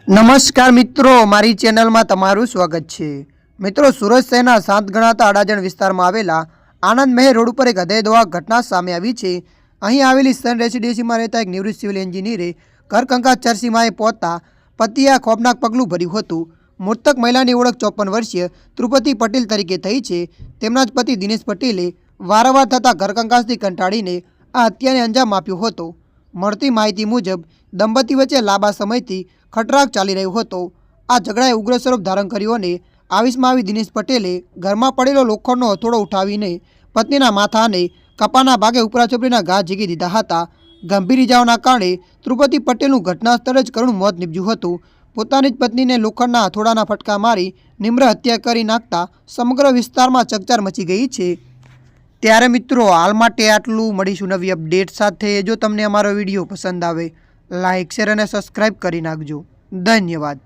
નમસ્કાર મિત્રો, મારી ચેનલમાં તમારું સ્વાગત છે। મિત્રો, સુરત શહેરના શાંત ગણાતા અડાજણ વિસ્તારમાં આવેલા આનંદ મહેલ રોડ ઉપર એક હૃદયદ્વારક ઘટના સામે આવી છે। અહીં આવેલી સન રેસિડેન્સીમાં રહેતા એક નિવૃત્ત સિવિલ એન્જિનિયરે ઘરકંકાસ ચરસીમાએ પહોંચતા પતિએ આ ખોફનાક પગલું ભર્યું હતું। મૃતક મહિલાની ઓળખ 54 વર્ષીય ધ્રુપતિ પટેલ તરીકે થઈ છે। તેમના જ પતિ દિનેશ પટેલે વારંવાર થતા ઘરકંકાસથી કંટાળીને આ હત્યાને અંજામ આપ્યો હતો। મળતી માહિતી મુજબ દંપતી વચ્ચે લાંબા સમયથી ખટરાગ ચાલી રહ્યો હતો। આ ઝઘડાએ ઉગ્ર સ્વરૂપ ધારણ કર્યો અને આવેશમાં આવી દિનેશ પટેલે ઘરમાં પડેલો લોખંડનો હથોડો ઉઠાવીને પત્નીના માથા અને કપાના ભાગે ઉપરાછોપડીના ઘા ઝીકી દીધા હતા। ગંભીર ઇજાઓના કારણે ધ્રુપતિ પટેલનું ઘટના સ્થળે જ કરુણ મોત નીપજ્યું હતું। પોતાની જ પત્નીને લોખંડના હથોડાના ફટકા મારી નિમ્ર હત્યા કરી નાખતા સમગ્ર વિસ્તારમાં ચકચાર મચી ગઈ છે। ત્યારે મિત્રો, હાલ માટે આટલું। મળીશું નવી અપડેટ સાથે। જો તમને અમારો વિડીયો પસંદ આવે, લાઇક, શેર અને સબસ્ક્રાઈબ કરી નાખજો। ધન્યવાદ।